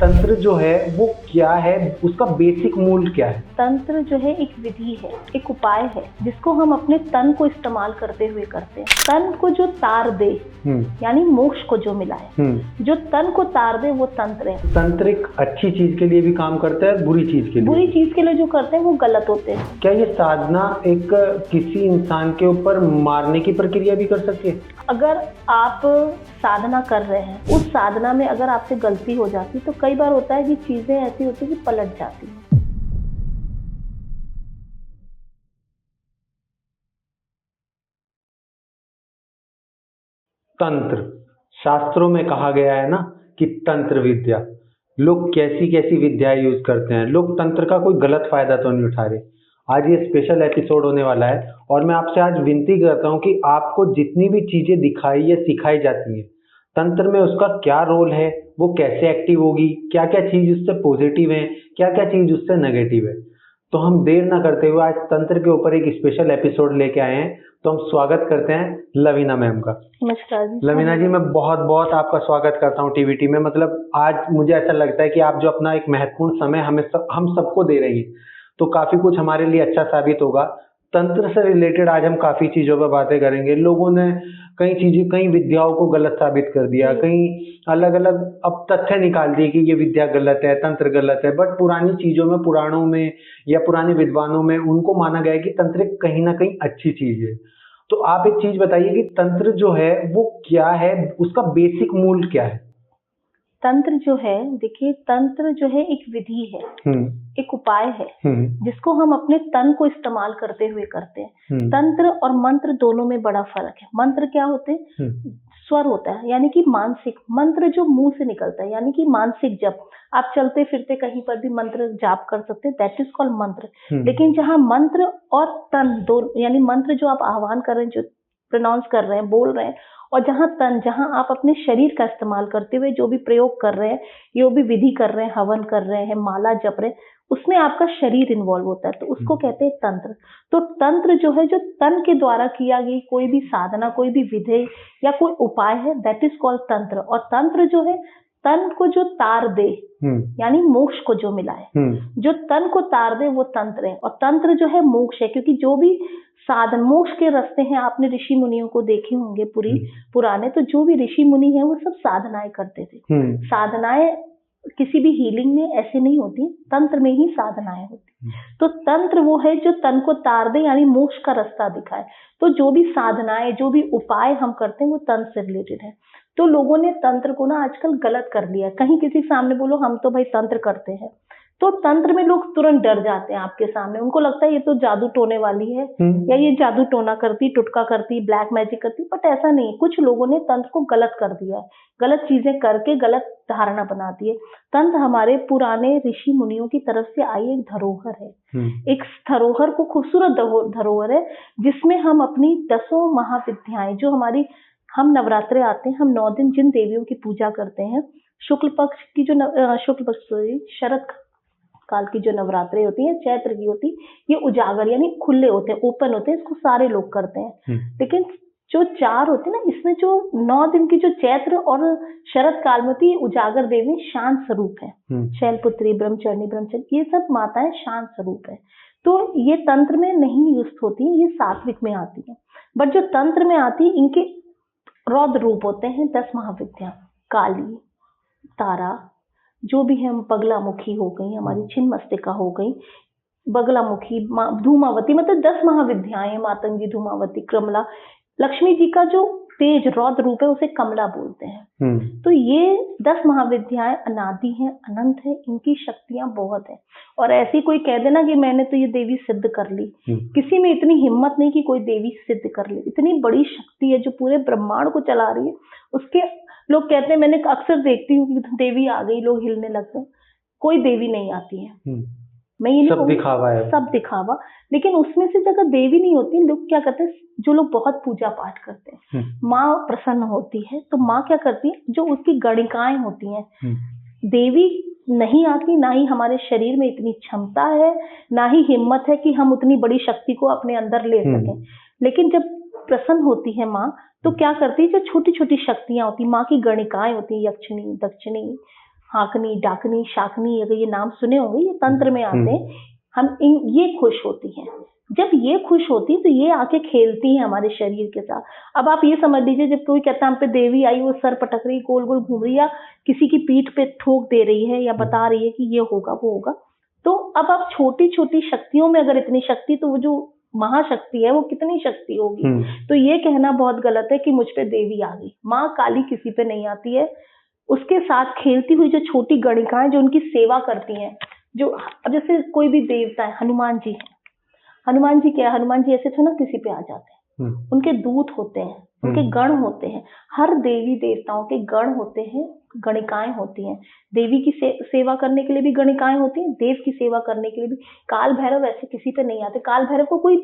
तंत्र जो है वो क्या है, उसका बेसिक मूल क्या है? तंत्र जो है एक विधि है, एक उपाय है जिसको हम अपने तन को इस्तेमाल करते हुए करते हैं। तन को जो तार दे यानी मोक्ष को जो मिलाए, जो तन को तार दे वो तंत्र है। तंत्र एक अच्छी चीज के लिए भी काम करता है, बुरी चीज के लिए? बुरी चीज के लिए जो करते हैं वो गलत होते हैं। क्या ये साधना एक किसी इंसान के ऊपर मारने की प्रक्रिया भी कर सकती है? अगर आप साधना कर रहे हैं, उस साधना में अगर आपसे गलती हो जाती तो कई बार होता है कि चीजें ऐसी होती कि पलट जाती हैं। तंत्र शास्त्रों में कहा गया है ना कि तंत्र विद्या, लोग कैसी कैसी विद्या यूज करते हैं। लोग तंत्र का कोई गलत फायदा तो नहीं उठा रहे। आज ये स्पेशल एपिसोड होने वाला है और मैं आपसे आज विनती करता हूँ कि आपको जितनी भी चीजें दिखाई या सिखाई जाती हैं तंत्र में, उसका क्या रोल है, वो कैसे एक्टिव होगी, क्या क्या चीज उससे पॉजिटिव है, क्या क्या चीज उससे नेगेटिव है। तो हम देर ना करते हुए आज तंत्र के ऊपर एक स्पेशल एपिसोड लेके आए हैं। तो हम स्वागत करते हैं लवीना मैम का। नमस्कार जी। लवीना जी, मैं बहुत बहुत आपका स्वागत करता हूँ टीवीटी में। मतलब आज मुझे ऐसा लगता है कि आप जो अपना एक महत्वपूर्ण समय हम सबको दे रही हैं, तो काफी कुछ हमारे लिए अच्छा साबित होगा। तंत्र से रिलेटेड आज हम काफी चीजों पर बातें करेंगे। लोगों ने कई विद्याओं को गलत साबित कर दिया, कई अलग अलग अब तथ्य निकाल दिए कि ये विद्या गलत है, तंत्र गलत है। बट पुरानी चीजों में, पुराणों में या पुराने विद्वानों में उनको माना गया है कि तंत्र कहीं ना कहीं अच्छी चीज है। तो आप एक चीज बताइए कि तंत्र जो है वो क्या है, उसका बेसिक मूल क्या है? तंत्र जो है, देखिए तंत्र जो है एक विधि है, एक उपाय है जिसको हम अपने तन को इस्तेमाल करते हुए करते हैं। तंत्र और मंत्र दोनों में बड़ा फर्क है। मंत्र क्या होते हैं? स्वर होता है, यानी कि मानसिक। मंत्र जो मुंह से निकलता है, यानी कि मानसिक जप। आप चलते फिरते कहीं पर भी मंत्र जाप कर सकते हैं, दैट इज कॉल्ड मंत्र। लेकिन जहाँ मंत्र और तन दो, यानी मंत्र जो आप आह्वान कर रहे हैं, जो प्रोनाउंस कर रहे हैं, बोल रहे हैं, और जहाँ तन, जहाँ आप अपने शरीर का इस्तेमाल करते हुए जो भी प्रयोग कर रहे हैं, जो भी विधि कर रहे हैं, हवन कर रहे हैं, माला जप रहे हैं, उसमें आपका शरीर इन्वॉल्व होता है, तो उसको कहते हैं तंत्र। तो तंत्र जो है, जो तन के द्वारा किया गई कोई भी साधना, कोई भी विधि या कोई उपाय है, दैट इज कॉल्ड तंत्र। और तंत्र जो है, तन को जो तार दे यानी मोक्ष को जो मिलाए, जो तन को तार दे वो तंत्र है। और तंत्र जो है मोक्ष है, क्योंकि जो भी साधन मोक्ष के रास्ते हैं, आपने ऋषि मुनियों को देखे होंगे पुराने, तो जो भी ऋषि मुनि हैं वो सब साधनाएं करते थे। साधनाएं किसी भी हीलिंग में ऐसे नहीं होती, तंत्र में ही साधनाएं होती। तो तंत्र वो है जो तन को तार दे यानी मोक्ष का रास्ता दिखाए। तो जो भी साधनाएं, जो भी उपाय हम करते हैं वो तंत्र से रिलेटेड है। तो लोगों ने तंत्र को ना आजकल गलत कर लिया। कहीं किसी सामने बोलो हम तो भाई तंत्र करते हैं, तो तंत्र में लोग तुरंत डर जाते हैं आपके सामने। उनको लगता है ये तो जादू टोने वाली है, या ये जादू टोना करती, टुटका करती, ब्लैक मैजिक करती। बट ऐसा नहीं। कुछ लोगों ने तंत्र को गलत कर दिया है, गलत चीजें करके गलत धारणा बना दी है। तंत्र हमारे पुराने ऋषि मुनियों की तरफ से आई एक धरोहर है, एक धरोहर को खूबसूरत धरोहर है, जिसमें हम अपनी 10 महाविद्याएं, जो हमारी, हम नवरात्रे आते हैं, हम 9 दिन जिन देवियों की पूजा करते हैं, शुक्ल पक्ष की जो शरद काल की जो नवरात्रे होती है, चैत्र की होती, ये उजागर यानी खुले होते हैं, ओपन होते हैं, इसको सारे लोग करते हैं। लेकिन जो 4 होते हैं ना, इसमें जो 9 दिन की जो चैत्र और शरद काल में होती है, उजागर देवी शांत स्वरूप है। शैलपुत्री, ब्रह्मचर्नी, ये सब माताएं शांत स्वरूप है। तो ये तंत्र में नहीं यूज होती है, ये सात्विक में आती है। बट जो तंत्र में आती है, इनके रौद्र रूप होते हैं 10 महाविद्या। काली, तारा, जो भी है, बगलामुखी हो गई, हमारी छिन्नमस्तिका हो गई, बगलामुखी, धूमावती, मतलब 10 महाविद्याएं, मातंगी, धूमावती, कमला। लक्ष्मी जी का जो तेज रौद्र रूप है उसे कमला बोलते हैं। तो ये 10 महाविद्याएं अनादि हैं, अनंत है, इनकी शक्तियां बहुत है। और ऐसी कोई कह देना कि मैंने तो ये देवी सिद्ध कर ली, किसी में इतनी हिम्मत नहीं कि कोई देवी सिद्ध कर ले। इतनी बड़ी शक्ति है जो पूरे ब्रह्मांड को चला रही है। उसके लोग कहते हैं, मैंने अक्सर देखती हूँ कि देवी आ गई, लोग हिलने लगते हैं। कोई देवी नहीं आती है। मैं ये सब दिखावा है, सब दिखावा। लेकिन उसमें से जगह देवी नहीं होती, लोग क्या करते हैं, जो लोग बहुत पूजा पाठ करते हैं, माँ प्रसन्न होती है, तो माँ क्या करती है, जो उसकी गणिकाएं होती हैं, देवी नहीं आती। ना ही हमारे शरीर में इतनी क्षमता है, ना ही हिम्मत है कि हम उतनी बड़ी शक्ति को अपने अंदर ले सकें। लेकिन जब प्रसन्न होती है माँ, तो क्या करती है, जो छोटी छोटी शक्तियां होती, माँ की गणिकाएं होती, यक्षिणी, दक्षिणी, हाकनी, डाकनी, शाकनी, अगर ये नाम सुने होंगे, ये तंत्र में आते हैं। ये खुश होती हैं। जब ये खुश होती तो ये आके खेलती हैं हमारे शरीर के साथ। अब आप ये समझ लीजिए, जब कोई कहता है हम पे देवी आई, वो सर पटक रही, गोल गोल घूम रही, या किसी की पीठ पे ठोक दे रही है, या बता रही है कि ये होगा वो होगा, तो अब आप छोटी छोटी शक्तियों में अगर इतनी शक्ति, तो वो जो महाशक्ति है वो कितनी शक्ति होगी। तो ये कहना बहुत गलत है कि मुझ पे देवी आ गई। माँ काली किसी पे नहीं आती है। उसके साथ खेलती हुई जो छोटी गणिकाएं जो उनकी सेवा करती हैं, जो अब जैसे कोई भी देवता है, हनुमान जी है, हनुमान जी क्या है, हनुमान जी ऐसे थे ना किसी पे आ जाते हैं, उनके दूत होते हैं, उनके गण होते हैं। हर देवी देवताओं के गण होते हैं, गणिकाएं होती हैं। देवी की सेवा करने के लिए भी गणिकाएं होती हैं, देव की सेवा करने के लिए भी। काल भैरव ऐसे किसी पे नहीं आते। काल भैरव को कोई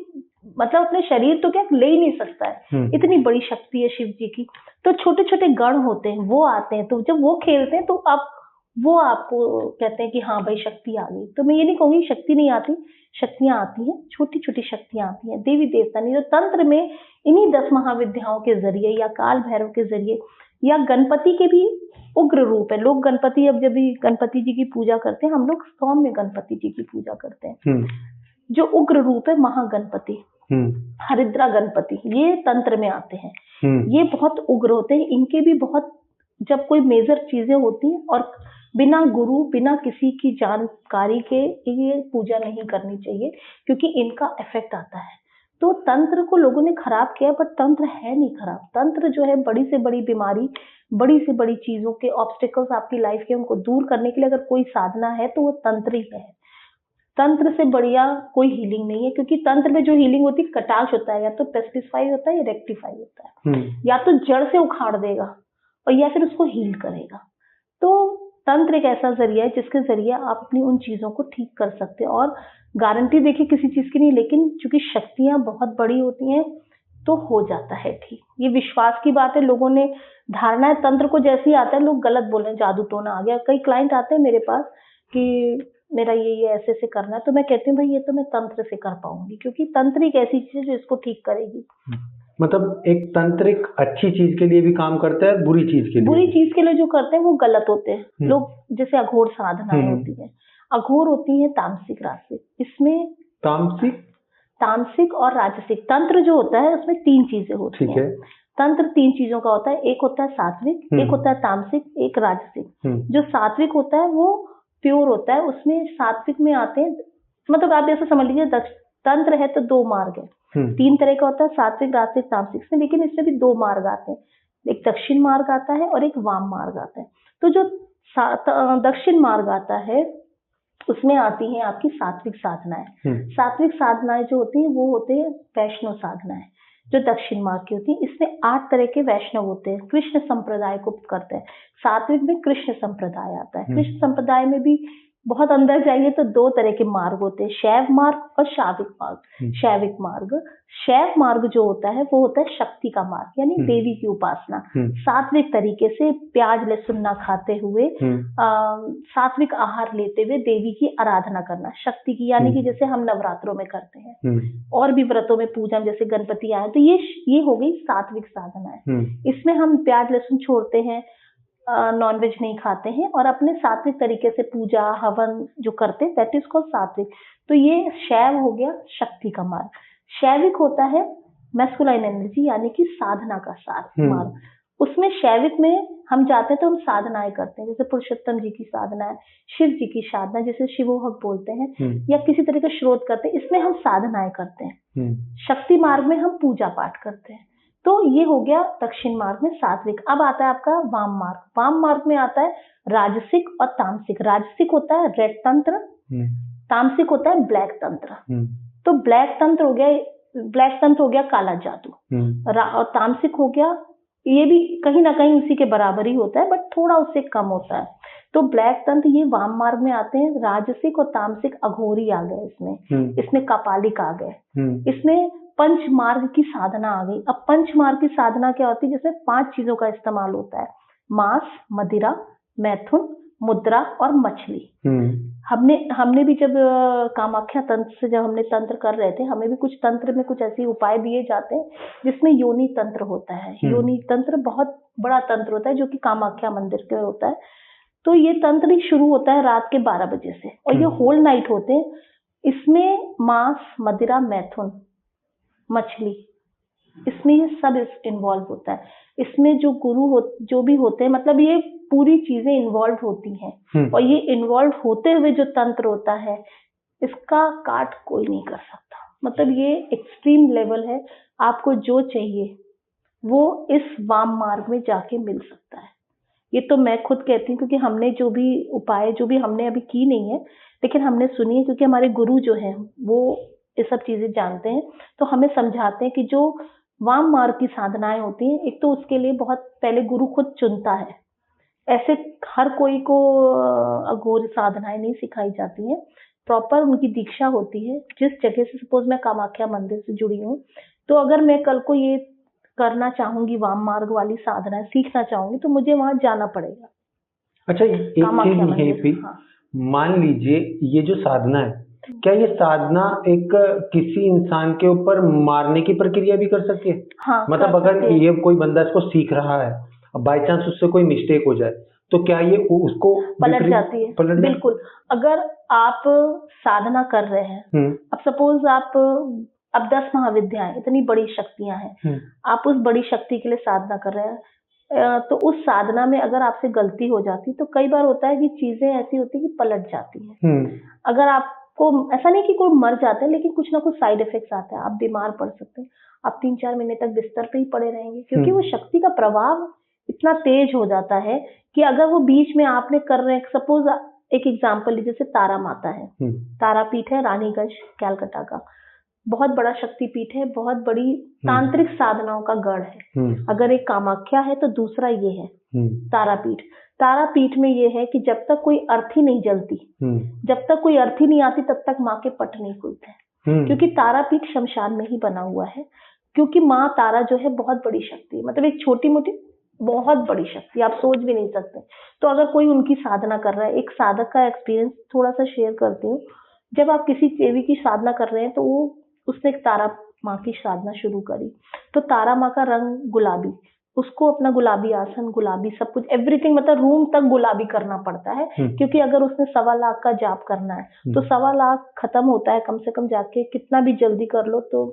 मतलब अपने शरीर तो क्या ले ही नहीं सकता है, इतनी बड़ी शक्ति है शिव जी की। तो छोटे छोटे गण होते हैं, वो आते हैं। तो जब वो खेलते हैं तो आप वो आपको कहते हैं कि हाँ भाई शक्ति आ गई। तो मैं ये नहीं कहूंगी शक्ति नहीं आती, शक्तियां आती हैं, छोटी छोटी शक्तियां आती हैं। देवी देवता नहीं, तो तंत्र में इन्हीं 10 महाविद्याओं के जरिए या काल भैरव के जरिए या गणपति के भी उग्र रूप है। लोग गणपति, अब जब भी गणपति जी की पूजा करते हैं, हम लोग सौम्य गणपति जी की पूजा करते हैं। जो उग्र रूप है महागणपति, हरिद्रा गणपति, ये तंत्र में आते हैं। ये बहुत उग्र होते हैं। इनके भी बहुत, जब कोई मेजर चीजें होती हैं और बिना गुरु, बिना किसी की जानकारी के ये पूजा नहीं करनी चाहिए, क्योंकि इनका इफेक्ट आता है। तो तंत्र को लोगों ने खराब किया, पर तंत्र है नहीं खराब। तंत्र जो है बड़ी से बड़ी बीमारी, बड़ी से बड़ी चीजों के ऑब्स्टिकल्स आपकी लाइफ के, उनको दूर करने के लिए अगर कोई साधना है तो वो तंत्र ही है। तंत्र से बढ़िया कोई हीलिंग नहीं है, क्योंकि तंत्र में जो हीलिंग होती है कटाक्ष होता है, या तो पेस्टिफाई होता है या रेक्टिफाई होता है। या तो जड़ से उखाड़ देगा और या फिर उसको हील करेगा। तो तंत्र एक ऐसा जरिया है जिसके जरिए आप अपनी उन चीजों को ठीक कर सकते हैं। और गारंटी देखिए किसी चीज की नहीं, लेकिन चूंकि शक्तियां बहुत बड़ी होती हैं तो हो जाता है ठीक। ये विश्वास की बात है। लोगों ने धारणा है तंत्र को जैसे ही आता है लोग गलत बोल रहे हैं, जादू टोना आ गया। कई क्लाइंट आते हैं मेरे पास कि मेरा ये ऐसे से करना है, तो मैं कहती हूँ भाई ये तो मैं तंत्र से कर पाऊंगी, क्योंकि तंत्र एक ऐसी चीज है जो इसको ठीक करेगी। मतलब एक तंत्रिक अच्छी चीज के लिए भी काम करता है, बुरी चीज के लिए, बुरी चीज के लिए जो करते हैं वो गलत होते हैं लोग। जैसे अघोर साधनाएं होती है, अघोर होती है तामसिक राजसिक। इसमें तामसिक और राजसिक तंत्र जो होता है उसमें 3 चीजें होती हैं। तंत्र 3 चीजों का होता है। एक होता है सात्विक, एक होता है तामसिक, एक राजसिक। जो सात्विक होता है वो प्योर होता है। उसमें सात्विक में आते हैं, मतलब आप ऐसा समझ लीजिए तंत्र है तो 2 मार्ग है। 3 तरह का होता है, सात्विक, राजसिक, तामसिक में। लेकिन इसमें भी 2 मार्ग आते हैं, एक दक्षिण मार्ग आता है और एक वाम मार्ग आता है। तो जो दक्षिण मार्ग आता है उसमें आती हैं आपकी सात्विक साधनाएं। सात्विक साधनाएं जो होती हैं वो होते हैं वैष्णव साधनाएं, जो दक्षिण मार्ग की होती है। इसमें 8 तरह के वैष्णव होते हैं, कृष्ण संप्रदाय को करते हैं। सात्विक में कृष्ण संप्रदाय आता है। कृष्ण संप्रदाय में भी बहुत अंदर जाइए तो 2 तरह के मार्ग होते हैं, शैव मार्ग और शाविक मार्ग। शैविक मार्ग, शैव मार्ग जो होता है वो होता है शक्ति का मार्ग, यानी देवी की उपासना। सात्विक तरीके से प्याज लहसुन ना खाते हुए, सात्विक आहार लेते हुए देवी की आराधना करना, शक्ति की, यानी कि जैसे हम नवरात्रों में करते हैं और भी व्रतों में, पूजा में, जैसे गणपति आए, तो ये हो गई सात्विक साधना है। इसमें हम प्याज लहसुन छोड़ते हैं, नॉनवेज नहीं खाते हैं और अपने सात्विक तरीके से पूजा हवन जो करते हैं, दैट इज कॉल्ड सात्विक। तो ये शैव हो गया शक्ति का मार्ग। शैविक होता है मैस्कुलाइन एनर्जी, यानी कि साधना का मार्ग। उसमें शैविक में हम जाते हैं तो हम साधनाएं करते हैं, जैसे पुरुषोत्तम जी की साधना है, शिव जी की साधना, जैसे शिवोहक बोलते हैं, या किसी तरह का श्रोत करते हैं, इसमें हम साधनाएं करते हैं। शक्ति मार्ग में हम पूजा पाठ करते हैं। तो ये हो गया दक्षिण मार्ग में सात्विक। अब आता है आपका वाम मार्ग। वाम मार्ग में आता है राजसिक और तामसिक। राजसिक होता है रेड तंत्र, तामसिक होता है ब्लैक तंत्र। तो ब्लैक तंत्र हो गया काला जादू, और तामसिक हो गया, ये भी कहीं ना कहीं उसी के बराबर ही होता है, बट थोड़ा उससे कम होता है। तो ब्लैक तंत्र ये वाम मार्ग में आते हैं। राजसिक और तामसिक अघोरी आ गए इसमें कपालिक आ गए, इसमें पंच मार्ग की साधना आ गई। अब पंच मार्ग की साधना क्या होती है, जिसमें 5 चीजों का इस्तेमाल होता है, मांस, मदिरा, मैथुन, मुद्रा और मछली। हमने भी जब कामाख्या तंत्र से जब हमने तंत्र कर रहे थे, हमें भी कुछ तंत्र में कुछ ऐसे उपाय दिए जाते हैं जिसमें योनि तंत्र होता है। योनि तंत्र बहुत बड़ा तंत्र होता है जो कि कामाख्या मंदिर के होता है। तो ये तंत्र ही शुरू होता है रात के 12 बजे से और ये होल नाइट होते हैं। इसमें मांस, मदिरा, मैथुन, मछली, इसमें ये सब इन्वॉल्व होता है। इसमें जो जो भी होते हैं, मतलब ये पूरी चीजें इन्वॉल्व होती हैं और ये इन्वॉल्व होते हुए जो तंत्र होता है इसका काट कोई नहीं कर सकता। मतलब ये एक्सट्रीम लेवल है। आपको जो चाहिए वो इस वाम मार्ग में जाके मिल सकता है। ये तो मैं खुद कहती हूँ, क्योंकि हमने जो भी उपाय, जो भी हमने अभी की नहीं है, लेकिन हमने सुनी है, क्योंकि हमारे गुरु जो हैं वो ये सब चीजें जानते हैं, तो हमें समझाते हैं कि जो वाम मार्ग की साधनाएं होती हैं, एक तो उसके लिए बहुत पहले गुरु खुद चुनता है। ऐसे हर कोई को अघोर साधनाएं नहीं सिखाई जाती हैं, प्रॉपर उनकी दीक्षा होती है। जिस जगह से, सपोज मैं कामाख्या मंदिर से जुड़ी हूँ, तो अगर मैं कल को ये करना चाहूंगी, वाम मार्ग वाली साधना सीखना चाहूंगी, तो मुझे वहां जाना पड़ेगा। अच्छा, एक चीज यहीं पे, मान लीजिए ये जो साधना है, क्या ये साधना एक किसी इंसान के ऊपर मारने की प्रक्रिया भी कर सकती है? हाँ, मतलब अगर ये कोई बंदा इसको सीख रहा है, बाई चांस उससे कोई मिस्टेक हो जाए, तो क्या ये उसको पलट जाती है? बिल्कुल। अगर आप साधना कर रहे हैं, अब सपोज आप अब 10 महाविद्याएं, इतनी बड़ी शक्तियां हैं, आप उस बड़ी शक्ति के लिए साधना कर रहे हैं, तो उस साधना में अगर आपसे गलती हो जाती, तो कई बार होता है कि चीजें ऐसी होती है कि पलट जाती हैं। अगर आपको ऐसा नहीं कि कोई मर जाता है, लेकिन कुछ ना कुछ साइड इफेक्ट्स आते हैं। आप बीमार पड़ सकते हैं, आप 3-4 महीने तक बिस्तर पे ही पड़े रहेंगे, क्योंकि वो शक्ति का प्रभाव इतना तेज हो जाता है कि अगर वो बीच में आपने कर रहे हैं, सपोज एक एग्जाम्पल लीजिए, जैसे तारा माता है, तारापीठ है रानीगंज कैलकाटा का, बहुत बड़ा शक्तिपीठ है, बहुत बड़ी तांत्रिक साधनाओं का गढ़ है। अगर एक कामाख्या है तो दूसरा ये है तारापीठ। तारापीठ में ये है कि जब तक कोई अर्थी नहीं जलती, जब तक कोई अर्थी नहीं आती, तब तक माँ के पट नहीं खुलते, क्योंकि तारापीठ शमशान में ही बना हुआ है। क्योंकि माँ तारा जो है बहुत बड़ी शक्ति, मतलब एक छोटी मोटी बहुत बड़ी शक्ति, आप सोच भी नहीं सकते। तो अगर कोई उनकी साधना कर रहा है, एक साधक का एक्सपीरियंस थोड़ा सा शेयर करती हूँ। जब आप किसी देवी की साधना कर रहे हैं, तो उसने एक तारा माँ की साधना शुरू करी, तो तारा माँ का रंग गुलाबी, उसको अपना गुलाबी आसन, गुलाबी सब कुछ, एवरीथिंग, मतलब रूम तक गुलाबी करना पड़ता है। क्योंकि अगर उसने 1.25 लाख का जाप करना है, तो 1.25 लाख खत्म होता है कम से कम जाके, कितना भी जल्दी कर लो तो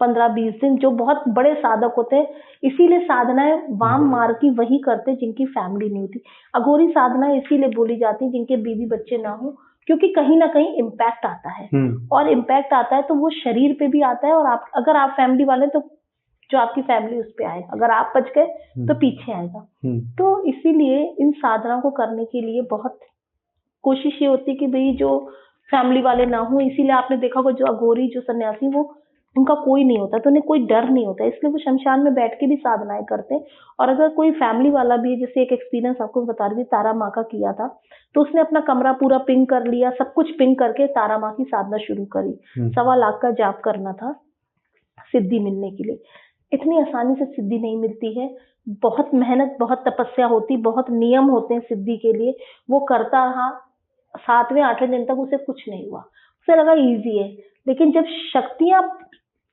15-20 दिन, जो बहुत बड़े साधक होते हैं। इसीलिए साधनाएं वाम मार्ग की वही करते जिनकी फैमिली नहीं होती। अघोरी साधना इसीलिए बोली जाती है जिनके बीवी बच्चे ना हो, क्योंकि कहीं ना कहीं इम्पैक्ट आता है, और इम्पैक्ट आता है तो वो शरीर पे भी आता है, और आप अगर आप फैमिली वाले, तो जो आपकी फैमिली उस पे आएगा, अगर आप बच गए तो पीछे आएगा। तो इसीलिए इन साधनाओं को करने के लिए बहुत कोशिश ये होती है कि भाई जो फैमिली वाले ना हो। इसीलिए आपने देखा होगा जो अघोरी, जो सन्यासी, वो उनका कोई नहीं होता, तो उन्हें कोई डर नहीं होता, इसलिए वो शमशान में बैठ के भी साधनाएं करते हैं। और अगर कोई फैमिली वाला भी, जैसे एक एक्सपीरियंस आपको बता रही थी, तारा माँ का किया था, तो उसने अपना कमरा पूरा पिंक कर लिया, सब कुछ पिंक करके तारा माँ की साधना शुरू करी। 1.25 लाख का जाप करना था सिद्धि मिलने के लिए। इतनी आसानी से सिद्धि नहीं मिलती है, बहुत मेहनत, बहुत तपस्या होती, बहुत नियम होते हैं सिद्धि के लिए। वो करता रहा, 7वें 8वें दिन तक उसे कुछ नहीं हुआ, उसे लगा इजी है। लेकिन जब शक्तियां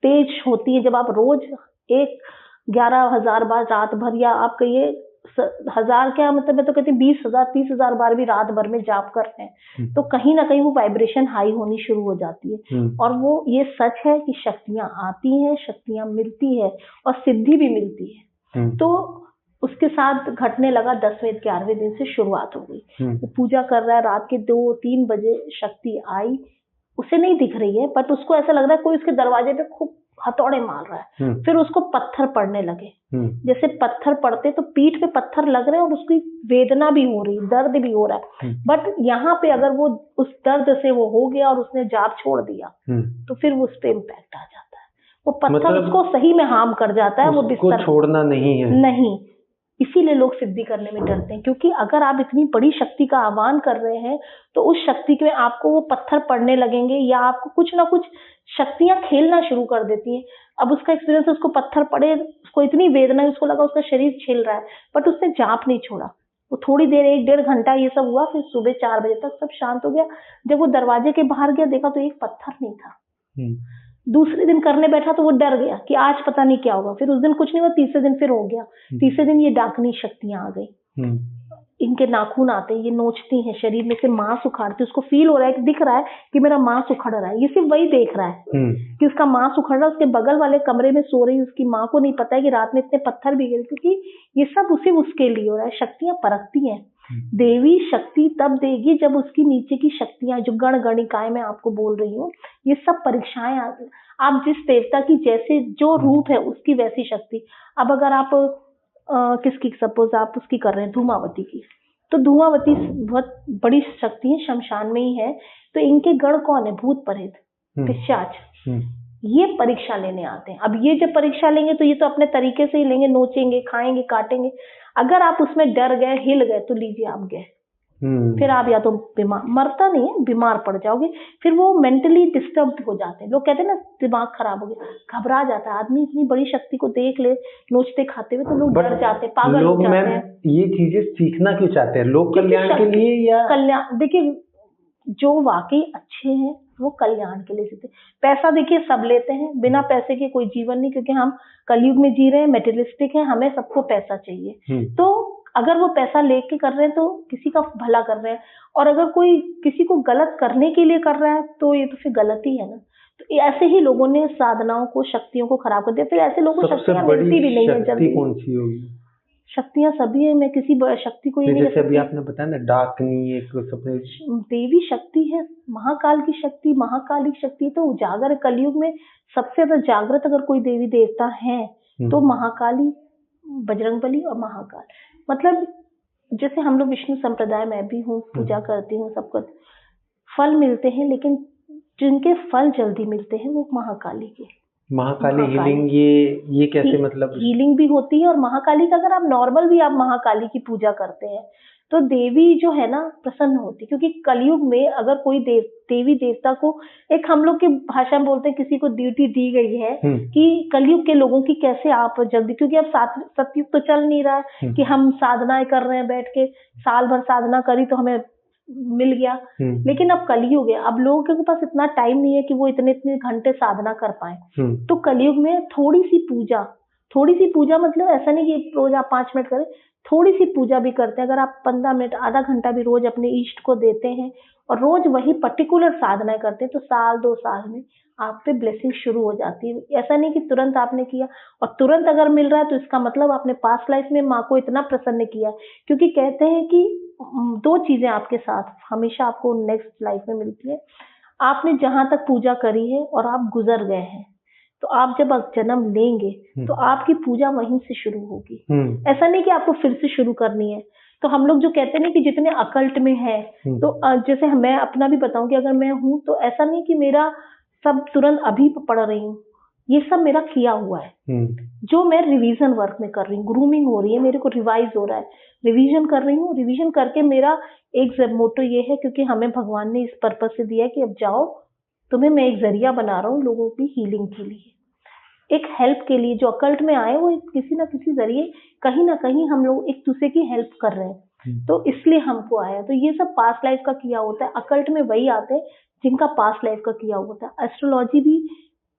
तेज होती है, जब आप रोज 11,000 बार रात भर, या आप कहिए 1000, क्या मतलब, मैं तो कहती हूँ 20,000 30,000 बार भी रात भर में जाप कर रहे हैं, तो कहीं ना कहीं वो वाइब्रेशन हाई होनी शुरू हो जाती है। और वो ये सच है कि शक्तियां आती हैं, शक्तियां मिलती है, और सिद्धि भी मिलती है। तो उसके साथ घटने लगा 10वें 11वें दिन से शुरुआत हो गई। वो पूजा कर रहा है, रात के 2-3 बजे शक्ति आई, उसे नहीं दिख रही है, बट उसको ऐसा लग रहा है कोई उसके दरवाजे पे खूब हथौड़े मार रहा है। फिर उसको पत्थर पड़ने लगे, जैसे पत्थर पड़ते तो पीठ पे पत्थर लग रहे हैं, और उसकी वेदना भी हो रही, दर्द भी हो रहा है। बट यहाँ पे अगर वो उस दर्द से वो हो गया और उसने जाप छोड़ दिया, तो फिर वो उस पे इम्पैक्ट आ जाता है, वो पत्थर मतलब उसको सही में हार्म कर जाता है, वो बिस्तर छोड़ना नहीं है। नहीं, इसीलिए लोग सिद्धि करने में डरते हैं, क्योंकि अगर आप इतनी बड़ी शक्ति का आह्वान कर रहे हैं, तो उस शक्ति में आपको वो पत्थर पड़ने लगेंगे, या आपको कुछ ना कुछ शक्तियां खेलना शुरू कर देती हैं। अब उसका एक्सपीरियंस, उसको पत्थर पड़े, उसको इतनी वेदना है, उसको लगा उसका शरीर छिल रहा है, बट उसने जाप नहीं छोड़ा। वो थोड़ी देर, 1-1.5 घंटा ये सब हुआ, फिर सुबह 4 बजे तक सब शांत हो गया। जब वो दरवाजे के बाहर गया, देखा तो एक पत्थर नहीं था। दूसरे दिन करने बैठा तो वो डर गया कि आज पता नहीं क्या होगा। फिर उस दिन कुछ नहीं हुआ, तीसरे दिन फिर हो गया। तीसरे दिन ये डाकनी शक्तियां आ गई। इनके नाखून आते हैं, ये नोचती हैं, शरीर में से मांस उखाड़ती है, उसको फील हो रहा है कि दिख रहा है कि मेरा मांस उखड़ रहा है। ये सिर्फ वही देख रहा है कि उसका मांस उखड़ रहा है। उसके बगल वाले कमरे में सो रही उसकी माँ को नहीं पता है कि रात में इतने पत्थर भी गिरे, क्योंकि ये सब उसे उसके लिए हो रहा है। शक्तियां परखती हैं। देवी शक्ति तब देगी जब उसकी नीचे की शक्तियां, जो गण गणिकाएं मैं आपको बोल रही हूँ, ये सब परीक्षाएं आप जिस देवता की जैसे जो रूप है उसकी वैसी शक्ति। अब अगर आप किसकी सपोज आप उसकी कर रहे हैं धूमावती की, तो धूमावती बहुत बड़ी शक्ति है, शमशान में ही है। तो इनके गण कौन है? भूत प्रेत पिशाच। ये परीक्षा लेने आते हैं। अब ये जब परीक्षा लेंगे तो ये तो अपने तरीके से ही लेंगे, नोचेंगे, खाएंगे, काटेंगे। अगर आप उसमें डर गए, हिल गए, तो लीजिए आप गए। फिर आप या तो बीमार, मरता नहीं है, बीमार पड़ जाओगे। फिर वो मेंटली डिस्टर्ब हो जाते हैं। लोग कहते हैं ना दिमाग खराब हो गया, घबरा जाता है आदमी। इतनी बड़ी शक्ति को देख ले नोचते खाते हुए, तो लोग डर जाते हैं, पागल हो जाते हैं। ये चीजें सीखना क्यों चाहते हैं लोग? कल्याण के लिए या कल्याण? देखिए, जो वाकई अच्छे हैं वो कल्याण के लिए सीखते। पैसा देखिए सब लेते हैं, बिना पैसे के कोई जीवन नहीं, क्योंकि हम कलयुग में जी रहे हैं, मेटेरियलिस्टिक हैं, हमें सबको पैसा चाहिए। तो अगर वो पैसा लेके कर रहे हैं तो किसी का भला कर रहे हैं, और अगर कोई किसी को गलत करने के लिए कर रहा है तो ये तो फिर गलत ही है ना। तो ऐसे ही लोगों ने साधनाओं को, शक्तियों को खराब कर दिया। फिर ऐसे लोगों को शक्तियां मिलती भी नहीं है जल्दी। कौन सी होगी? शक्तियां सभी है, मैं किसी शक्ति को ये नहीं, जैसे अभी आपने बताया ना डाकनी एक देवी शक्ति है, महाकाल की शक्ति, महाकाली शक्ति तो उजागर। कलयुग में सबसे ज्यादा जागृत अगर कोई देवी देवता है तो महाकाली, बजरंगबली और महाकाल। मतलब जैसे हम लोग विष्णु संप्रदाय में भी हूँ, पूजा करती हूँ, सबको फल मिलते हैं, लेकिन जिनके फल जल्दी मिलते हैं वो महाकाली के। महाकाली हीलिंग, ये कैसे? मतलब हीलिंग भी होती है। और महाकाली का अगर आप नॉर्मल भी आप महाकाली की पूजा करते हैं तो देवी जो है ना प्रसन्न होती, क्योंकि कलयुग में अगर कोई देवी देवता को, एक हम लोग की भाषा में बोलते हैं, किसी को ड्यूटी दी गई है कि कलयुग के लोगों की कैसे आप जल्दी, क्योंकि अब सतयुग तो चल नहीं रहा है कि हम साधनाएं कर रहे हैं बैठ के, साल भर साधना करी तो हमें मिल गया। लेकिन अब कलयुग है, अब लोगों के पास इतना टाइम नहीं है कि वो इतने इतने घंटे साधना कर पाए। तो कलयुग में थोड़ी सी पूजा मतलब ऐसा नहीं कि रोज आप 5 मिनट करें, थोड़ी सी पूजा भी करते हैं। अगर आप 15 मिनट, आधा घंटा भी रोज अपने इष्ट को देते हैं और रोज वही पर्टिकुलर साधनाएं करते हैं, तो साल 2 साल में आप पे ब्लेसिंग शुरू हो जाती है। ऐसा नहीं कि तुरंत आपने किया और तुरंत अगर मिल रहा है तो इसका मतलब आपने पास्ट लाइफ में माँ को इतना प्रसन्न किया। क्योंकि कहते हैं कि 2 चीजें आपके साथ हमेशा आपको नेक्स्ट लाइफ में मिलती है। आपने जहां तक पूजा करी है और आप गुजर गए हैं, तो आप जब जन्म लेंगे तो आपकी पूजा वहीं से शुरू होगी। ऐसा नहीं कि आपको फिर से शुरू करनी है। तो हम लोग जो कहते हैं कि जितने अकल्ट में है, तो जैसे मैं अपना भी बताऊं कि अगर मैं हूं तो ऐसा नहीं कि मेरा सब तुरंत अभी पढ़ रही हूँ, ये सब मेरा किया हुआ है। जो मैं रिवीजन वर्क में कर रही हूँ, ग्रूमिंग हो रही है, मेरे को रिवाइज हो रहा है, रिवीजन कर रही हूँ। रिवीजन करके मेरा एक मोटो ये है, क्योंकि हमें भगवान ने इस पर्पज से दिया है कि अब जाओ, तुम्हें मैं एक जरिया बना रहा हूँ लोगों की हीलिंग के लिए, एक हेल्प के लिए। जो अकल्ट में आए वो किसी ना किसी जरिए कहीं ना कहीं हम लोग एक दूसरे की हेल्प कर रहे हैं, तो इसलिए हमको आया। तो ये सब पास्ट लाइफ का किया होता है। अकल्ट में वही आते हैं जिनका पास्ट लाइफ का किया होता है। एस्ट्रोलॉजी भी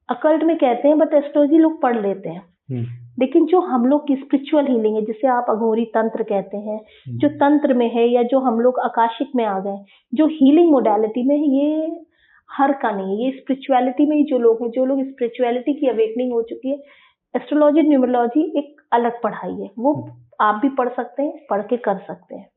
अकल्ट में कहते हैं, बट एस्ट्रोलॉजी लोग पढ़ लेते हैं। लेकिन जो हम लोग की स्पिरिचुअल हीलिंग है, जिसे आप अघोरी तंत्र कहते हैं, जो तंत्र में है या जो हम लोग आकाशिक में आ गए, जो हीलिंग मोडालिटी में है, ये हर का नहीं है। ये स्पिरिचुअलिटी में ही जो लोग हैं, जो लोग स्पिरिचुअलिटी की अवेकनिंग हो चुकी है। एस्ट्रोलॉजी, न्यूमरोलॉजी एक अलग पढ़ाई है, वो आप भी पढ़ सकते हैं, पढ़ के कर सकते हैं।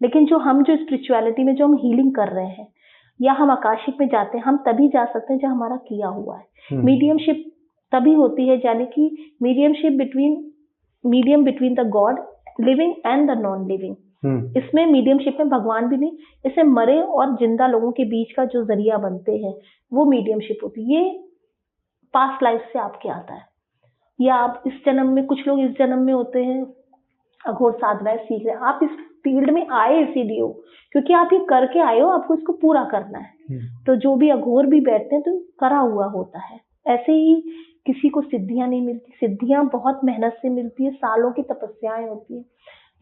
लेकिन जो स्पिरिचुअलिटी में जो हम हीलिंग कर रहे हैं या हम आकाशिक में जाते हैं, हम तभी जा सकते हैं जब हमारा किया हुआ है। मीडियमशिप तभी होती है, यानी कि medium between the God living and the non living. इसमें मीडियमशिप में भगवान भी नहीं, इसे मरे और जिंदा लोगों के बीच का जो जरिया बनते हैं वो मीडियमशिप होती है। ये पास्ट लाइफ से आपके आता है, या आप इस जन्म में, कुछ लोग इस जन्म में होते हैं अघोर साधनाएं सीख रहे हैं। आप इस फील्ड में आए इसीलिए हो क्योंकि आप ये करके आए हो, आपको इसको पूरा करना है। तो जो भी अघोर भी बैठते हैं तो करा हुआ होता है। ऐसे ही किसी को सिद्धियां नहीं मिलती, सिद्धियां बहुत मेहनत से मिलती है, सालों की तपस्याएं होती है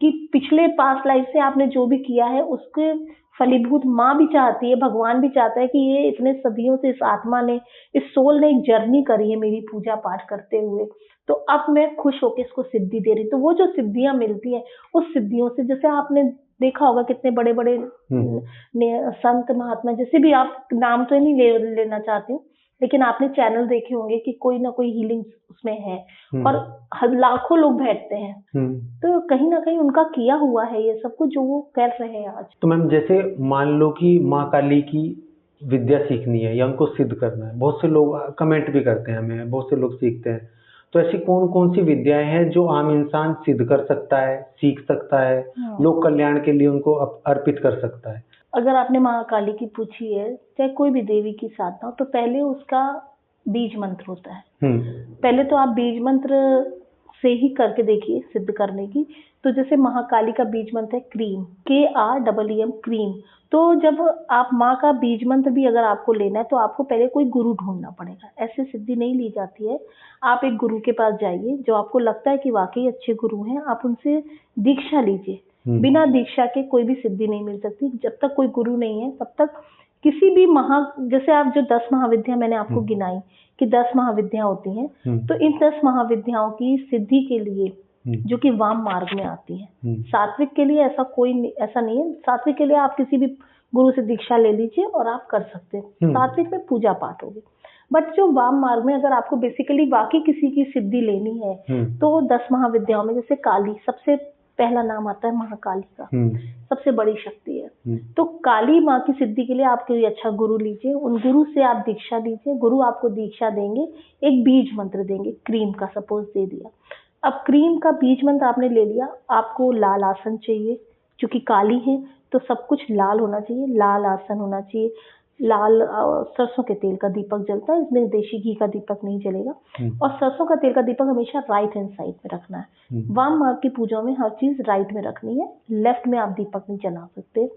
कि पिछले पास्ट लाइफ से आपने जो भी किया है उसके फलीभूत माँ भी चाहती है, भगवान भी चाहता है कि ये इतने सदियों से इस आत्मा ने, इस सोल ने एक जर्नी करी है मेरी पूजा पाठ करते हुए, तो अब मैं खुश होकर इसको सिद्धि दे रही। तो वो जो सिद्धियां मिलती हैं, उस सिद्धियों से, जैसे आपने देखा होगा कितने बड़े बड़े संत महात्मा, जैसे भी आप नाम तो नहीं लेना चाहती हूँ, लेकिन आपने चैनल देखे होंगे कि कोई ना कोई हीलिंग उसमें है और लाखों लोग बैठते हैं। तो कहीं ना कहीं उनका किया हुआ है ये सब कुछ जो वो कर रहे हैं आज। तो मैम जैसे मान लो कि माँ काली की विद्या सीखनी है या उनको सिद्ध करना है, बहुत से लोग कमेंट भी करते हैं हमें, बहुत से लोग सीखते हैं, तो ऐसी कौन कौन सी विद्याएं हैं जो आम इंसान सिद्ध कर सकता है, सीख सकता है, लोक कल्याण के लिए उनको अर्पित कर सकता है? अगर आपने महाकाली की पूछी है, चाहे कोई भी देवी की साधना, तो पहले उसका बीज मंत्र होता है। पहले तो आप बीज मंत्र से ही करके देखिए सिद्ध करने की। तो जैसे महाकाली का बीज मंत्र है क्रीम, KREEM, क्रीम। तो जब आप माँ का बीज मंत्र भी अगर आपको लेना है तो आपको पहले कोई गुरु ढूंढना पड़ेगा, ऐसे सिद्धि नहीं ली जाती है। आप एक गुरु के पास जाइए जो आपको लगता है कि वाकई अच्छे गुरु हैं, आप उनसे दीक्षा लीजिए। बिना दीक्षा के कोई भी सिद्धि नहीं मिल सकती। जब तक कोई गुरु नहीं है तब तक किसी भी जैसे आप जो 10 महाविद्या मैंने आपको गिनाई कि 10 महाविद्या होती हैं, तो इन 10 महाविद्याओं की सिद्धि के लिए जो कि वाम मार्ग में आती है, सात्विक के लिए ऐसा नहीं है। सात्विक के लिए आप किसी भी गुरु से दीक्षा ले लीजिए और आप कर सकते हैं, सात्विक में पूजा पाठ होगी। बट जो वाम मार्ग में अगर आपको बेसिकली वाकई किसी की सिद्धि लेनी है तो 10 महाविद्याओं में जैसे काली, सबसे पहला नाम आता है महाकाली का, सबसे बड़ी शक्ति है। तो काली माँ की सिद्धि के लिए आप कोई अच्छा गुरु लीजिए, उन गुरु से आप दीक्षा लीजिए। गुरु आपको दीक्षा देंगे, एक बीज मंत्र देंगे, क्रीम का सपोज दे दिया। अब क्रीम का बीज मंत्र आपने ले लिया, आपको लाल आसन चाहिए, क्योंकि काली है तो सब कुछ लाल होना चाहिए, लाल आसन होना चाहिए, लाल सरसों के तेल का दीपक जलता है, इसमें देशी घी का दीपक नहीं जलेगा। और सरसों का तेल का दीपक हमेशा राइट हैंड साइड में रखना है। वाम मार्ग की पूजा में हर चीज राइट में रखनी है, लेफ्ट में आप दीपक नहीं जला सकते।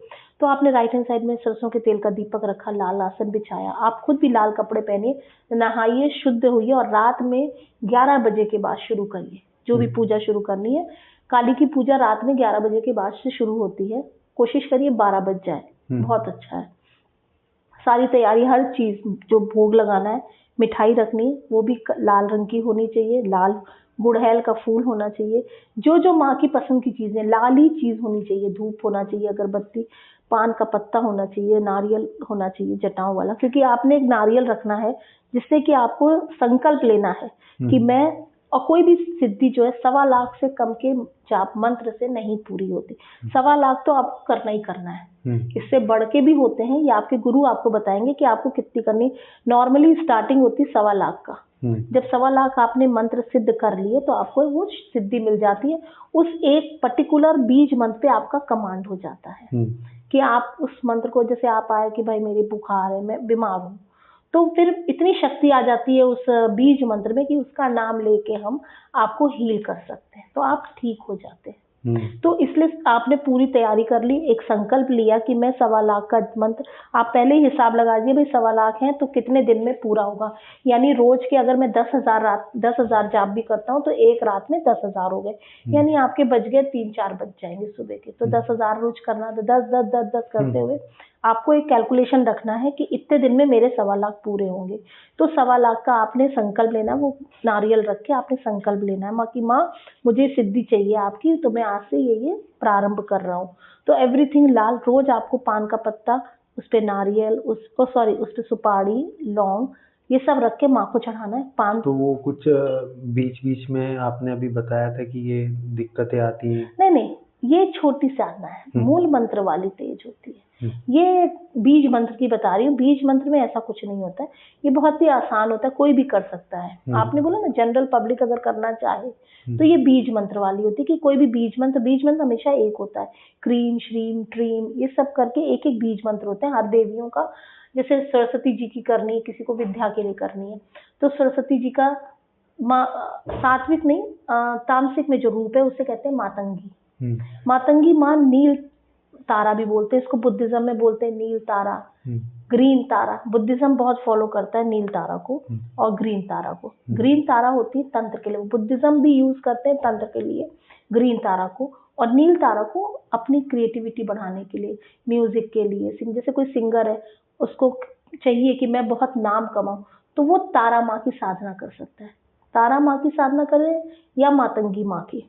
तो आपने राइट हैंड साइड में सरसों के तेल का दीपक रखा, लाल आसन बिछाया, आप खुद भी लाल कपड़े पहनिए, नहाइए, शुद्ध होइए और रात में 11 बजे के बाद शुरू करिए जो भी पूजा शुरू करनी है। काली की पूजा रात में 11 बजे के बाद से शुरू होती है, कोशिश करिए 12 बज जाए, बहुत अच्छा है। सारी तैयारी, हर चीज जो भोग लगाना है, मिठाई रखनी, वो भी लाल रंग की होनी चाहिए, लाल गुड़हल का फूल होना चाहिए, जो माँ की पसंद की चीजें, लाल ही चीज होनी चाहिए, धूप होना चाहिए, अगरबत्ती, पान का पत्ता होना चाहिए, नारियल होना चाहिए जटाओं वाला, क्योंकि आपने एक नारियल रखना है जिससे कि आपको संकल्प लेना है कि मैं, और कोई भी सिद्धि जो है 1.25 लाख से कम के जाप मंत्र से नहीं पूरी होती। 1.25 लाख तो आपको करना ही करना है, इससे बढ़ के भी होते हैं, ये आपके गुरु आपको बताएंगे कि आपको कितनी करनी। नॉर्मली स्टार्टिंग होती है 1.25 लाख का। जब 1.25 लाख आपने मंत्र सिद्ध कर लिए तो आपको वो सिद्धि मिल जाती है। उस एक पर्टिकुलर बीज मंत्र पे आपका कमांड हो जाता है कि आप उस मंत्र को, जैसे आप आए कि भाई मेरे बुखार है, मैं बीमार हूँ, तो फिर इतनी शक्ति आ जाती है उस बीज मंत्र में कि उसका नाम लेके हम आपको हील कर सकते हैं, तो आप ठीक हो जाते हैं। तो इसलिए आपने पूरी तैयारी कर ली, एक संकल्प लिया कि मैं 1.25 लाख का मंत्र, आप पहले ही हिसाब लगा दिए भाई 1.25 लाख है तो कितने दिन में पूरा होगा। यानी रोज के अगर मैं 10,000 जाप भी करता हूँ तो एक रात में 10,000 हो गए, यानी आपके बज गए 3-4 बज जाएंगे सुबह के। तो 10,000 रोज करना, तो 10 करते हुए आपको एक कैलकुलेशन रखना है कि इतने दिन में मेरे 1.25 लाख पूरे होंगे। तो 1.25 लाख का आपने संकल्प लेना, वो नारियल रख के आपने संकल्प लेना है, माँ की माँ मुझे सिद्धि चाहिए आपकी, तो मैं आज से ये प्रारंभ कर रहा हूँ। तो एवरीथिंग लाल, रोज आपको पान का पत्ता, उस पे नारियल, उस पे सुपारी, लौंग, ये सब रख के माँ को चढ़ाना है। पान तो वो कुछ बीच बीच में आपने अभी बताया था कि ये दिक्कतें आती हैं? नहीं, ये छोटी साधना है, मूल मंत्र वाली तेज होती है। ये बीज मंत्र की बता रही हूँ, बीज मंत्र में ऐसा कुछ नहीं होता है, ये बहुत ही आसान होता है, कोई भी कर सकता है। आपने बोला ना जनरल पब्लिक अगर करना चाहे तो ये बीज मंत्र वाली होती है कि कोई भी बीज मंत्र हमेशा एक होता है, क्रीम, श्रीम, ट्रीम, ये सब करके एक एक बीज मंत्र होते हैं हर देवियों का। जैसे सरस्वती जी की करनी है, किसी को विद्या के लिए करनी है, तो सरस्वती जी का सात्विक नहीं, तामसिक में जो रूप है उसे कहते हैं मातंगी। मातंगी माँ नील तारा भी बोलते हैं इसको, बुद्धिज्म में बोलते हैं नील तारा, ग्रीन तारा। बुद्धिज्म बहुत फॉलो करता है नील तारा को और ग्रीन तारा को। ग्रीन तारा होती है तंत्र के लिए, बुद्धिज्म भी यूज करते हैं तंत्र के लिए ग्रीन तारा को, और नील तारा को अपनी क्रिएटिविटी बढ़ाने के लिए, म्यूजिक के लिए। जैसे कोई सिंगर है, उसको चाहिए कि मैं बहुत नाम कमाऊं, तो वो तारा माँ की साधना कर सकता है। तारा माँ की साधना करे या मातंगी माँ की।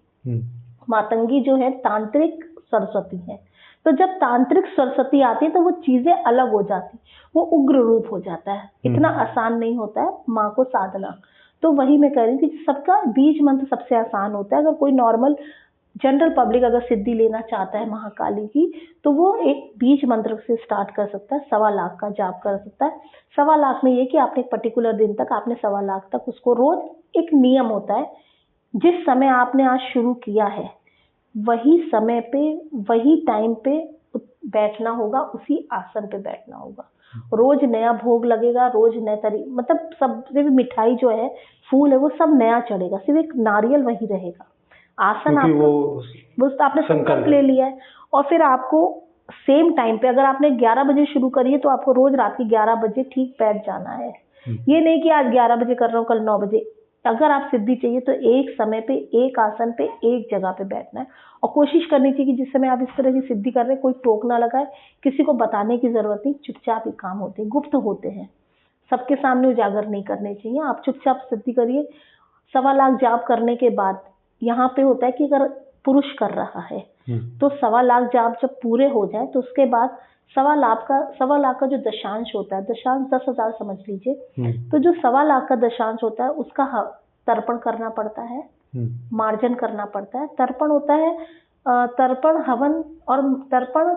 मातंगी जो है तांत्रिक सरस्वती है। तो जब तांत्रिक सरस्वती आती है तो वो चीजें अलग हो जाती, वो उग्र रूप हो जाता है, इतना आसान नहीं होता है माँ को साधना। तो वही मैं कह रही थी, सबका बीज मंत्र सबसे आसान होता है। अगर कोई नॉर्मल जनरल पब्लिक अगर सिद्धि लेना चाहता है महाकाली की, तो वो एक बीज मंत्र से स्टार्ट कर सकता है, 1.25 लाख का जाप कर सकता है। 1.25 लाख में ये कि आपने एक पर्टिकुलर दिन तक आपने 1.25 लाख तक उसको रोज, एक नियम होता है, जिस समय आपने आज शुरू किया है वही समय पे वही टाइम पे बैठना होगा, उसी आसन पे बैठना होगा। रोज नया भोग लगेगा, रोज नए मतलब सबसे भी मिठाई जो है, फूल है, वो सब नया चढ़ेगा, सिर्फ एक नारियल वही रहेगा। आसन आपको वो आपने संकल्प ले लिया है, और फिर आपको सेम टाइम पे, अगर आपने 11 बजे शुरू करी है तो आपको रोज रात के 11 बजे ठीक बैठ जाना है। ये नहीं कि आज 11 बजे कर रहा हूँ कल 9 बजे। अगर आप सिद्धि चाहिए तो एक समय पे, एक आसन पे, एक जगह पे बैठना है, और कोशिश करनी चाहिए कि जिस समय आप इस तरह की सिद्धि कर रहे हैं कोई टोक ना लगाए, किसी को बताने की जरूरत नहीं, चुपचाप ही काम होते हैं, गुप्त होते हैं, सबके सामने उजागर नहीं करने चाहिए। आप चुपचाप सिद्धि करिए। 1.25 लाख जाप करने के बाद यहाँ पे होता है कि अगर पुरुष कर रहा है तो 1.25 लाख जाप जब पूरे हो जाए तो उसके बाद 1.25 लाख का जो दशांश होता है, दशांश 10,000 समझ लीजिए, तो जो 1.25 लाख का दशांश होता है उसका तर्पण करना पड़ता है, मार्जन करना पड़ता है। तर्पण होता है तर्पण, हवन और तर्पण,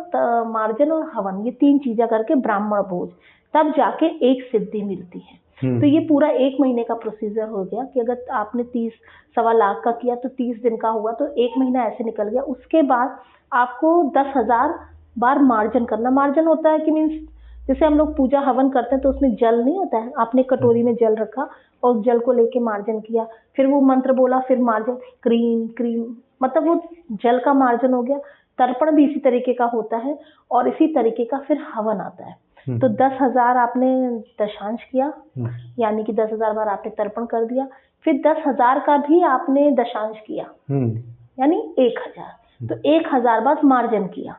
मार्जन और हवन, ये 3 चीजें करके ब्राह्मण भोज, तब जाके एक सिद्धि मिलती है। तो ये पूरा 1 महीने का प्रोसीजर हो गया कि अगर आपने 1.25 लाख का किया तो 30 दिन का हुआ, तो 1 महीना ऐसे निकल गया। उसके बाद आपको 10,000 बार मार्जन करना। मार्जन होता है कि मीन्स जैसे हम लोग पूजा हवन करते हैं तो उसमें जल नहीं होता है, आपने कटोरी में जल रखा और उस जल को लेके मार्जन किया, फिर वो मंत्र बोला, फिर मार्जन, क्रीम क्रीम, मतलब वो जल का मार्जन हो गया। तर्पण भी इसी तरीके का होता है, और इसी तरीके का फिर हवन आता है। तो 10,000 आपने दशांश किया, यानी कि 10,000 बार आपने तर्पण कर दिया, फिर 10,000 का भी आपने दशांश किया, यानी 1,000, तो 1,000 बार मार्जन किया,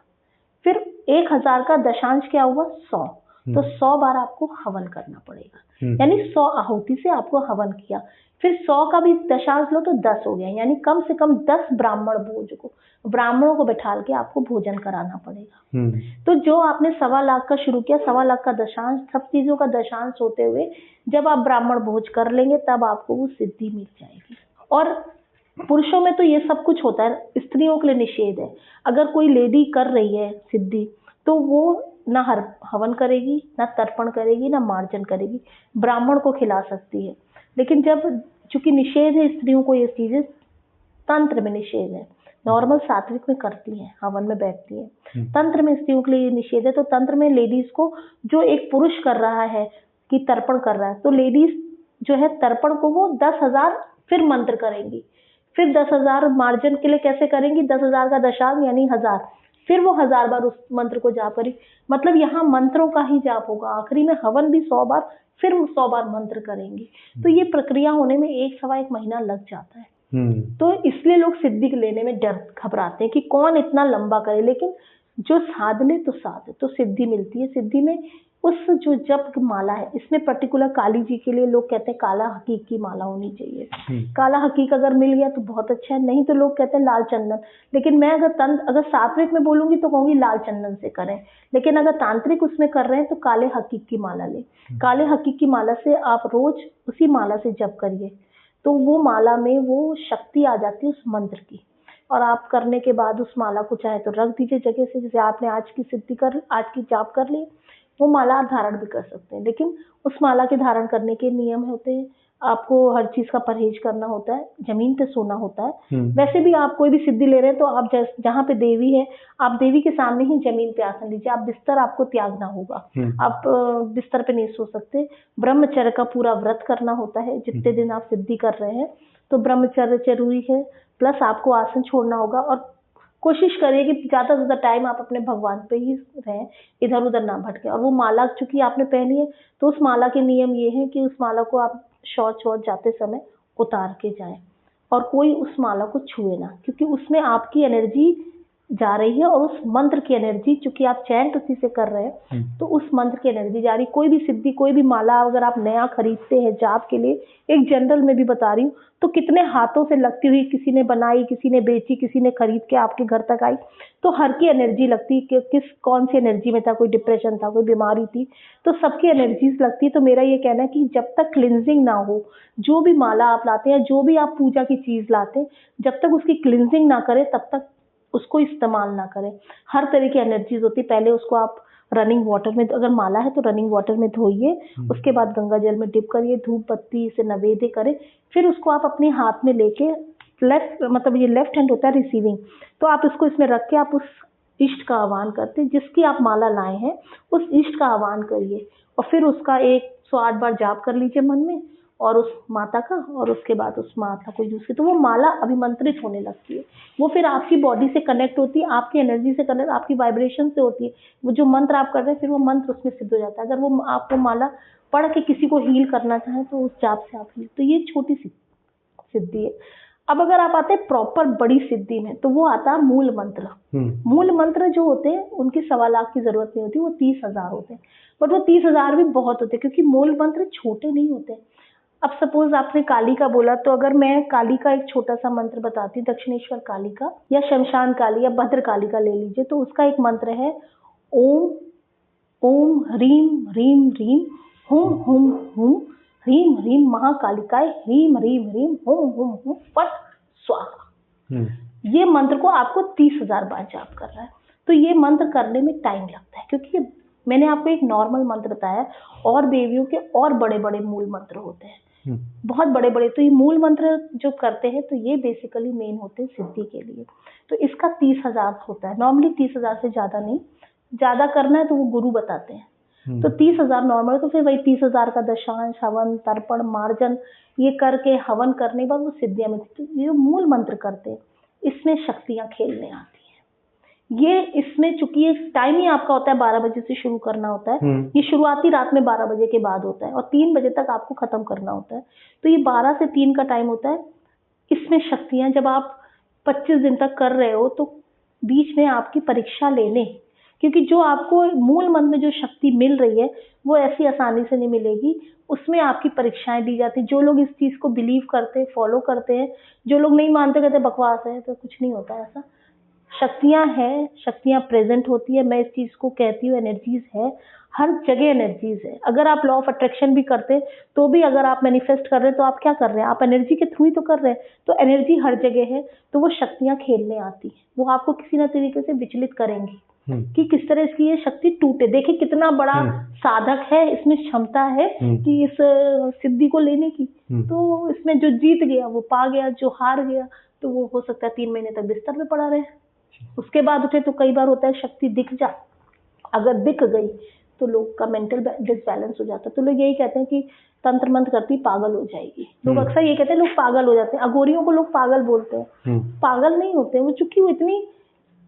फिर 1,000 का दशांश क्या हुआ, 100, तो 100 बार आपको हवन करना पड़ेगा, यानी 100 आहुति से आपको हवन किया। फिर 100 का भी दशांश लो तो 10 हो गया, यानी कम से कम 10 ब्राह्मणों को बैठा के आपको भोजन कराना पड़ेगा। तो जो आपने 1.25 लाख का शुरू किया, 1.25 लाख का दशांश, सब चीजों का दशांश होते हुए जब आप ब्राह्मण भोज कर लेंगे तब आपको वो सिद्धि मिल जाएगी। और पुरुषों में तो ये सब कुछ होता है, स्त्रियों के लिए निषेध है। अगर कोई लेडी कर रही है सिद्धि तो वो ना हवन करेगी, ना तर्पण करेगी, ना मार्जन करेगी, ब्राह्मण को खिला सकती है। लेकिन जब चूंकि निषेध है स्त्रियों को, ये चीजें तंत्र में निषेध है, नॉर्मल सात्विक में करती हैं, हवन में बैठती हैं, तंत्र में स्त्रियों के लिए निषेध है। तो तंत्र में लेडीज को, जो एक पुरुष कर रहा है कि तर्पण कर रहा है, तो लेडीज जो है तर्पण को वो 10,000 फिर मंत्र करेंगी, फिर 10,000 मार्जन के लिए कैसे करेंगी, 10,000 का दशांश यानी 1,000, फिर वो 1,000 बार उस मंत्र को जाप करेगी। मतलब यहाँ मंत्रों का ही जाप होगा, आखिरी में हवन भी 100 बार, फिर 100 बार मंत्र करेंगी। तो ये प्रक्रिया होने में 1-1.25 महीना लग जाता है। तो इसलिए लोग सिद्धि लेने में घबराते हैं कि कौन इतना लंबा करे, लेकिन जो साध ले तो तो सिद्धि मिलती है। सिद्धि में उस जो जप माला है, इसमें पर्टिकुलर काली जी के लिए लोग कहते हैं काला हकीक की माला होनी चाहिए। काला हकीक अगर मिल गया तो बहुत अच्छा है, नहीं तो लोग कहते हैं लाल चंदन। लेकिन मैं अगर सात्विक में बोलूंगी तो कहूंगी लाल चंदन से करें, लेकिन अगर तांत्रिक उसमें कर रहे हैं तो काले हकीक की माला ले। काले हकीक की माला से आप रोज उसी माला से जप करिए, तो वो माला में वो शक्ति आ जाती है उस मंत्र की। और आप करने के बाद उस माला को चाहे तो रख दीजिए जगह से, जैसे आपने आज की जाप कर ली, वो माला आप धारण भी कर सकते हैं। लेकिन उस माला के धारण करने के नियम होते हैं, आपको हर चीज का परहेज करना होता है, जमीन पे सोना होता है। वैसे भी आप कोई भी सिद्धि ले रहे हैं तो आप जहाँ पे देवी है, आप देवी के सामने ही जमीन पे आसन लीजिए। आप बिस्तर आपको त्यागना होगा, आप बिस्तर पे नहीं सो सकते। ब्रह्मचर्य का पूरा व्रत करना होता है जितने दिन आप सिद्धि कर रहे हैं, तो ब्रह्मचर्य जरूरी है। प्लस आपको आसन छोड़ना होगा, और कोशिश करिए कि ज्यादा से ज्यादा टाइम आप अपने भगवान पे ही रहें, इधर उधर ना भटके। और वो माला चूंकि आपने पहनी है, तो उस माला के नियम ये है कि उस माला को आप शौच जाते समय उतार के जाएं, और कोई उस माला को छुए ना, क्योंकि उसमें आपकी एनर्जी जा रही है और उस मंत्र की एनर्जी, चूंकि आप चैंट उसी से कर रहे हैं, तो उस मंत्र की एनर्जी जा रही। कोई भी सिद्धि, कोई भी माला अगर आप नया खरीदते हैं जाप के लिए, एक जनरल में भी बता रही हूँ, तो कितने हाथों से लगती हुई, किसी ने बनाई, किसी ने बेची, किसी ने खरीद के आपके घर तक आई, तो हर की एनर्जी लगती कि किस कौन सी एनर्जी में था, कोई डिप्रेशन था, कोई बीमारी थी, तो सबकी एनर्जीज लगती है। तो मेरा ये कहना है कि जब तक क्लिनजिंग ना हो, जो भी माला आप लाते हैं, जो भी आप पूजा की चीज लाते हैं, जब तक उसकी क्लिनजिंग ना करें तब तक उसको इस्तेमाल ना करें। हर तरह की एनर्जीज होती है, पहले उसको आप रनिंग वाटर में, अगर माला है तो रनिंग वाटर में धोइए, उसके बाद गंगा जल में डिप करिए, धूप बत्ती से नैवेद्य करें, फिर उसको आप अपने हाथ में लेके, लेफ्ट मतलब ये लेफ्ट हैंड होता है रिसीविंग, तो आप इसको इसमें रख के आप उस इष्ट का आह्वान करते हैं, जिसकी आप माला लाए हैं उस इष्ट का आह्वान करिए, और फिर उसका 108 बार जाप कर लीजिए मन में, और उस माता का, और उसके बाद उस माता को यूज किया, तो वो माला अभिमंत्रित होने लगती है। वो फिर आपकी बॉडी से कनेक्ट होती है, आपकी एनर्जी से कनेक्ट, आपकी वाइब्रेशन से होती है। वो जो मंत्र आप कर रहे हैं, फिर वो मंत्र उसमें सिद्ध हो जाता है। अगर वो आपको माला पढ़ के किसी को हील करना चाहें तो उस जाप से आप हील, तो ये छोटी सी सिद्धि है। अब अगर आप आते हैं प्रॉपर बड़ी सिद्धि में, तो वो आता है मूल मंत्र। मूल मंत्र जो होते हैं उनकी 1.25 लाख की जरूरत नहीं होती, वो 30,000 होते हैं, बट वो 30,000 भी बहुत होते हैं, क्योंकि मूल मंत्र छोटे नहीं होते। अब सपोज आपने काली का बोला, तो अगर मैं काली का एक छोटा सा मंत्र बताती हूँ, दक्षिणेश्वर काली का, या शमशान काली, या भद्र काली का ले लीजिए, तो उसका एक मंत्र है ओम ओम ह्रीम ह्रीम ह्रीम हुम हुम हुम ह्रीम ह्रीम महाकालिकाय ह्रीम ह्रीम ह्रीम हुम हुम हुम फट स्वाहा। ये मंत्र को आपको 30,000 बार जाप करना है। तो ये मंत्र करने में टाइम लगता है, क्योंकि मैंने आपको एक नॉर्मल मंत्र बताया, और देवियों के और बड़े बड़े मूल मंत्र होते हैं, बहुत बड़े बड़े। तो ये मूल मंत्र जो करते हैं, तो ये बेसिकली मेन होते हैं सिद्धि के लिए। तो इसका 30,000 होता है, नॉर्मली 30,000 से ज्यादा नहीं। ज्यादा करना है तो वो गुरु बताते हैं, तो 30,000 नॉर्मल। तो फिर वही 30,000 का दशांश, हवन, तर्पण, मार्जन, ये करके हवन करने के बाद वो सिद्धियां मिलती। तो ये मूल मंत्र करते हैं, इसमें शक्तियां खेलने आती हैं। ये इसमें चूंकि ये टाइम ही आपका होता है 12 बजे से शुरू करना होता है, ये शुरुआती रात में 12 बजे के बाद होता है, और 3 बजे तक आपको खत्म करना होता है। तो ये 12 से 3 का टाइम होता है। इसमें शक्तियां, जब आप 25 दिन तक कर रहे हो, तो बीच में आपकी परीक्षा लेने, क्योंकि जो आपको मूल मंत्र में जो शक्ति मिल रही है वो ऐसी आसानी से नहीं मिलेगी, उसमें आपकी परीक्षाएं दी जाती। जो लोग इस चीज को बिलीव करते हैं, फॉलो करते हैं, जो लोग नहीं मानते, कहते बकवास है, तो कुछ नहीं होता ऐसा। शक्तियां हैं, शक्तियां प्रेजेंट होती है। मैं इस चीज को कहती हूँ, एनर्जीज है, हर जगह एनर्जीज है। अगर आप लॉ ऑफ अट्रैक्शन भी करते तो भी, अगर आप मैनिफेस्ट कर रहे हैं, तो आप क्या कर रहे हैं, आप एनर्जी के थ्रू ही तो कर रहे हैं। तो एनर्जी हर जगह है, तो वो शक्तियां खेलने आती है, वो आपको किसी न तरीके से विचलित करेंगी कि किस तरह इसकी ये शक्ति टूटे। देखिए कितना बड़ा साधक है, इसमें क्षमता है कि इस सिद्धि को लेने की। तो इसमें जो जीत गया वो पा गया, जो हार गया तो वो हो सकता है 3 महीने तक बिस्तर पे पड़ा रहे, उसके बाद उठे। तो कई बार होता है शक्ति दिख जा, अगर दिख गई तो लोग का मेंटल डिसबैलेंस हो जाता है। तो लोग यही कहते हैं कि तंत्र मंत्र करती पागल हो जाएगी। लोग अक्सर ये कहते हैं लोग पागल हो जाते हैं। अघोरियों को लोग पागल बोलते हैं, पागल नहीं होते वो, चूंकि वो इतनी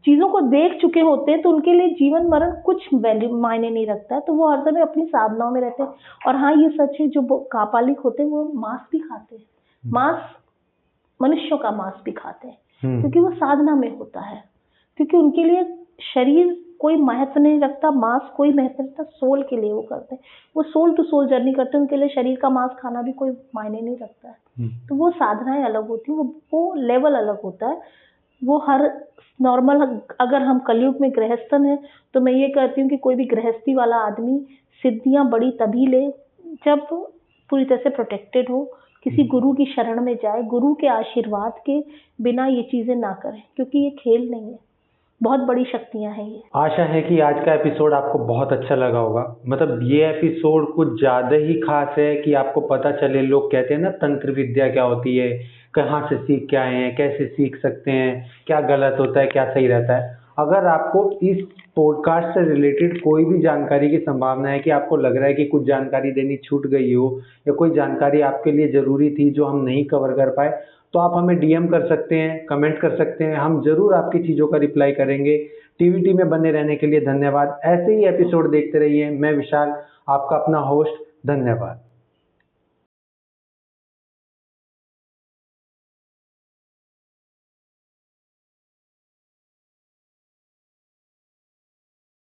चीजों को देख चुके होते हैं, तो उनके लिए जीवन मरण कुछ वैल्यू मायने नहीं रखता है। तो वो हर समय अपनी साधनाओं में रहते हैं। और हाँ, ये सच है, जो कापालिक होते हैं वो मांस भी खाते हैं, मांस, मनुष्यों का मांस भी खाते हैं, क्योंकि वो साधना में होता है। क्योंकि उनके लिए शरीर कोई महत्व नहीं रखता, मांस कोई महत्व नहीं रखता, सोल के लिए वो करते हैं। वो सोल टू सोल जर्नी करते हैं, उनके लिए शरीर का मांस खाना भी कोई मायने नहीं रखता है। तो वो साधनाएं अलग होती हैं, वो लेवल अलग होता है। वो हर नॉर्मल, अगर हम कलयुग में गृहस्थन है, तो मैं ये कहती हूँ कि कोई भी गृहस्थी वाला आदमी सिद्धियां बड़ी तभी ले जब पूरी तरह से प्रोटेक्टेड हो, किसी गुरु की शरण में जाए, गुरु के आशीर्वाद के बिना ये चीजें ना करें, क्योंकि ये खेल नहीं है, बहुत बड़ी शक्तियां हैं ये। आशा है कि आज का एपिसोड आपको बहुत अच्छा लगा होगा। मतलब ये एपिसोड कुछ ज्यादा ही खास है कि आपको पता चले। लोग कहते हैं ना, तंत्र विद्या क्या होती है, कहाँ से सीख के आए हैं, कैसे सीख सकते हैं, क्या गलत होता है, क्या सही रहता है। अगर आपको इस पॉडकास्ट से रिलेटेड कोई भी जानकारी की संभावना है, कि आपको लग रहा है कि कुछ जानकारी देनी छूट गई हो, या कोई जानकारी आपके लिए जरूरी थी जो हम नहीं कवर कर पाए, तो आप हमें DM कर सकते हैं, कमेंट कर सकते हैं। हम जरूर आपकी चीज़ों का रिप्लाई करेंगे। TVT में बने रहने के लिए धन्यवाद। ऐसे ही एपिसोड देखते रहिए। मैं विशाल, आपका अपना होस्ट, धन्यवाद।